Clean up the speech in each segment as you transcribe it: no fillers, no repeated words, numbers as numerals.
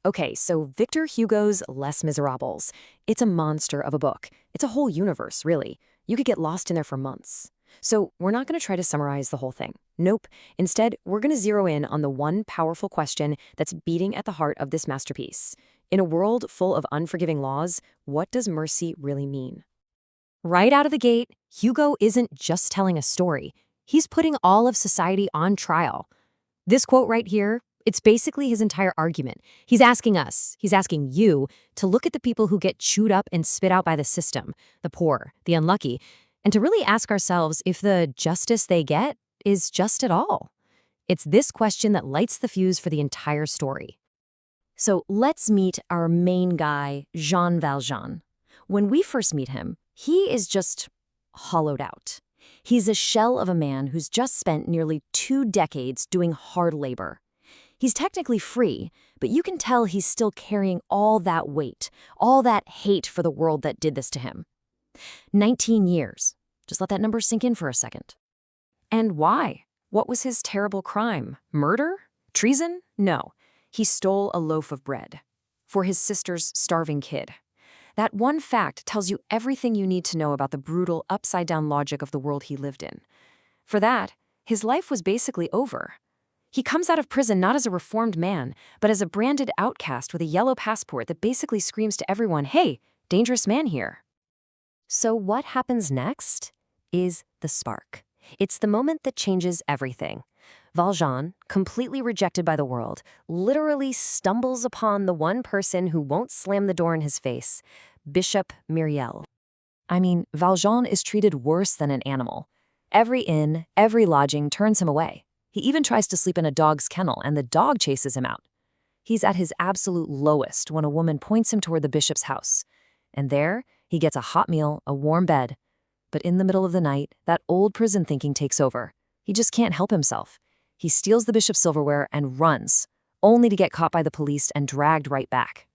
Okay, so Victor Hugo's Les Miserables. It's a monster of a book. It's a whole universe, really. You could get lost in there for months. So we're not going to try to summarize the whole thing. Nope. Instead, we're going to zero in on the one powerful question that's beating at the heart of this masterpiece. In a world full of unforgiving laws, what does mercy really mean? Right out of the gate, Hugo isn't just telling a story. He's putting all of society on trial. This quote right here, it's basically his entire argument. He's asking us, he's asking you, to look at the people who get chewed up and spit out by the system, the poor, the unlucky, and to really ask ourselves if the justice they get is just at all. It's this question that lights the fuse for the entire story. So let's meet our main guy, Jean Valjean. When we first meet him, he is just hollowed out. He's a shell of a man who's just spent nearly 2 decades doing hard labor. He's technically free, but you can tell he's still carrying all that weight, all that hate for the world that did this to him. 19 years. Just let that number sink in for a second. And why? What was his terrible crime? Murder? Treason? No. He stole a loaf of bread for his sister's starving kid. That one fact tells you everything you need to know about the brutal, upside-down logic of the world he lived in. For that, his life was basically over. He comes out of prison not as a reformed man, but as a branded outcast with a yellow passport that basically screams to everyone, hey, dangerous man here. So what happens next is the spark. It's the moment that changes everything. Valjean, completely rejected by the world, literally stumbles upon the one person who won't slam the door in his face, Bishop Myriel. I mean, Valjean is treated worse than an animal. Every inn, every lodging turns him away. He even tries to sleep in a dog's kennel, and the dog chases him out. He's at his absolute lowest when a woman points him toward the bishop's house. And there, he gets a hot meal, a warm bed. But in the middle of the night, that old prison thinking takes over. He just can't help himself. He steals the bishop's silverware and runs, only to get caught by the police and dragged right back.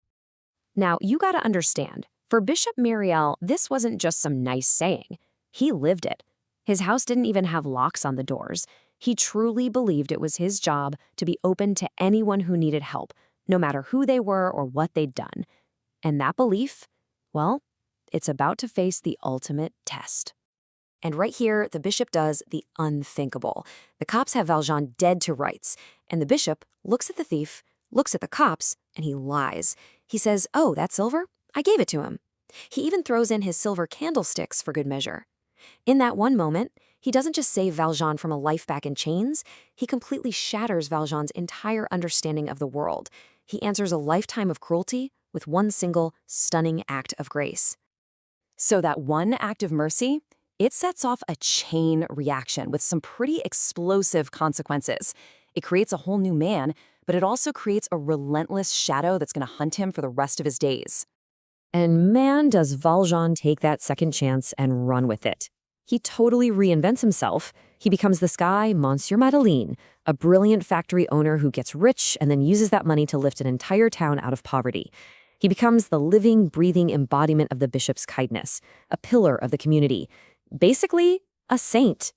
Now, you gotta understand, for Bishop Myriel, this wasn't just some nice saying. He lived it. His house didn't even have locks on the doors. He truly believed it was his job to be open to anyone who needed help, no matter who they were or what they'd done. And that belief, well, it's about to face the ultimate test. And right here, the bishop does the unthinkable. The cops have Valjean dead to rights, and the bishop looks at the thief, looks at the cops, and he lies. He says, oh, that silver? I gave it to him. He even throws in his silver candlesticks for good measure. In that one moment, he doesn't just save Valjean from a life back in chains, he completely shatters Valjean's entire understanding of the world. He answers a lifetime of cruelty with one single, stunning act of grace. So that one act of mercy, it sets off a chain reaction with some pretty explosive consequences. It creates a whole new man, but it also creates a relentless shadow that's going to hunt him for the rest of his days. And man, does Valjean take that second chance and run with it. He totally reinvents himself. He becomes this guy, Monsieur Madeleine, a brilliant factory owner who gets rich and then uses that money to lift an entire town out of poverty. He becomes the living, breathing embodiment of the bishop's kindness, a pillar of the community. Basically, a saint.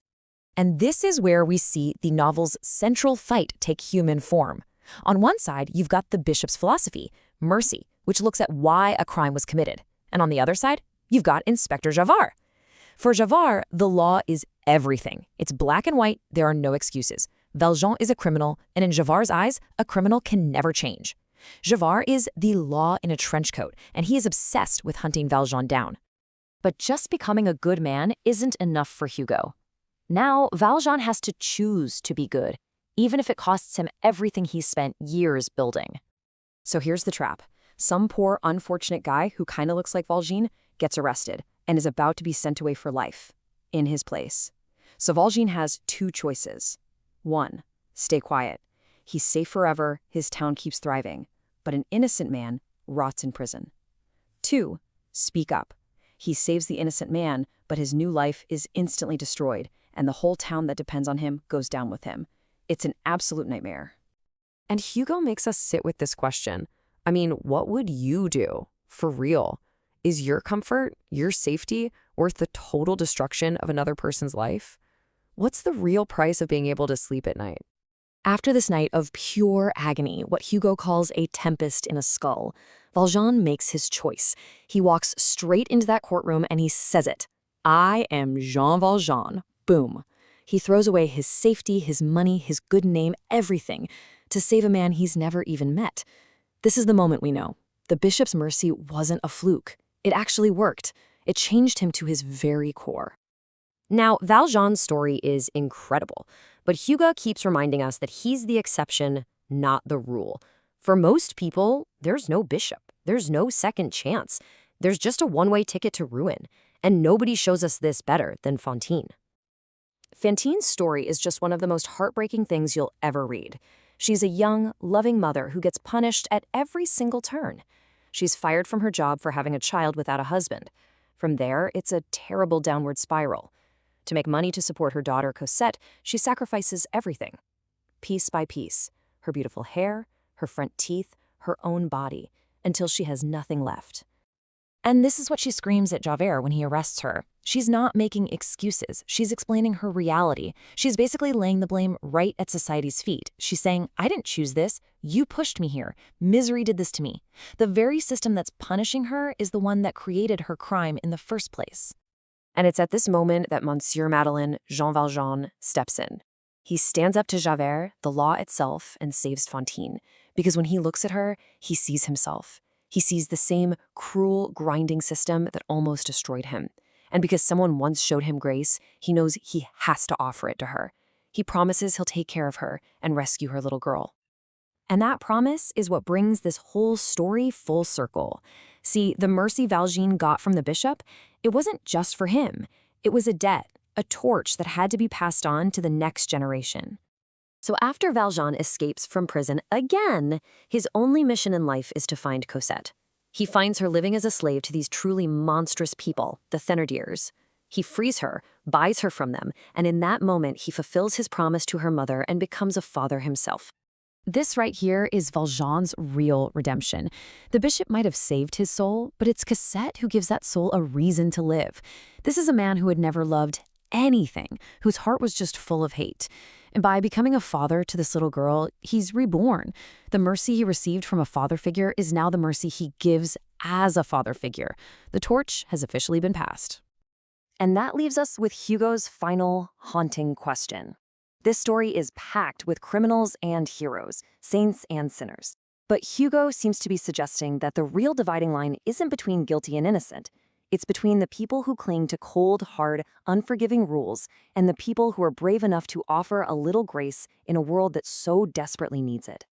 And this is where we see the novel's central fight take human form. On one side, you've got the bishop's philosophy, mercy, which looks at why a crime was committed. And on the other side, you've got Inspector Javert. For Javert, the law is everything. It's black and white, there are no excuses. Valjean is a criminal, and in Javart's eyes, a criminal can never change. Javert is the law in a trench coat, and he is obsessed with hunting Valjean down. But just becoming a good man isn't enough for Hugo. Now, Valjean has to choose to be good, even if it costs him everything he's spent years building. So here's the trap. Some poor, unfortunate guy who kind of looks like Valjean gets arrested and is about to be sent away for life, in his place. So Valjean has 2 choices. 1, stay quiet. He's safe forever, his town keeps thriving, but an innocent man rots in prison. 2, speak up. He saves the innocent man, but his new life is instantly destroyed, and the whole town that depends on him goes down with him. It's an absolute nightmare. And Hugo makes us sit with this question. I mean, what would you do? For real? Is your comfort, your safety, worth the total destruction of another person's life? What's the real price of being able to sleep at night? After this night of pure agony, what Hugo calls a tempest in a skull, Valjean makes his choice. He walks straight into that courtroom and he says it. I am Jean Valjean. Boom. He throws away his safety, his money, his good name, everything, to save a man he's never even met. This is the moment we know. The bishop's mercy wasn't a fluke. It actually worked. It changed him to his very core. Now, Valjean's story is incredible, but Hugo keeps reminding us that he's the exception, not the rule. For most people, there's no bishop. There's no second chance. There's just a one-way ticket to ruin, and nobody shows us this better than Fantine. Fantine's story is just one of the most heartbreaking things you'll ever read. She's a young, loving mother who gets punished at every single turn. She's fired from her job for having a child without a husband. From there, it's a terrible downward spiral. To make money to support her daughter Cosette, she sacrifices everything. Piece by piece, her beautiful hair, her front teeth, her own body, until she has nothing left. And this is what she screams at Javert when he arrests her. She's not making excuses. She's explaining her reality. She's basically laying the blame right at society's feet. She's saying, I didn't choose this. You pushed me here. Misery did this to me. The very system that's punishing her is the one that created her crime in the first place. And it's at this moment that Monsieur Madeleine, Jean Valjean, steps in. He stands up to Javert, the law itself, and saves Fantine. Because when he looks at her, he sees himself. He sees the same cruel, grinding system that almost destroyed him. And because someone once showed him grace, he knows he has to offer it to her. He promises he'll take care of her and rescue her little girl. And that promise is what brings this whole story full circle. See, the mercy Valjean got from the bishop, it wasn't just for him. It was a debt, a torch that had to be passed on to the next generation. So after Valjean escapes from prison again, his only mission in life is to find Cosette. He finds her living as a slave to these truly monstrous people, the Thénardiers. He frees her, buys her from them, and in that moment he fulfills his promise to her mother and becomes a father himself. This right here is Valjean's real redemption. The bishop might have saved his soul, but it's Cosette who gives that soul a reason to live. This is a man who had never loved anything, whose heart was just full of hate. And by becoming a father to this little girl, he's reborn. The mercy he received from a father figure is now the mercy he gives as a father figure. The torch has officially been passed. And that leaves us with Hugo's final haunting question. This story is packed with criminals and heroes, saints and sinners. But Hugo seems to be suggesting that the real dividing line isn't between guilty and innocent. It's between the people who cling to cold, hard, unforgiving rules and the people who are brave enough to offer a little grace in a world that so desperately needs it.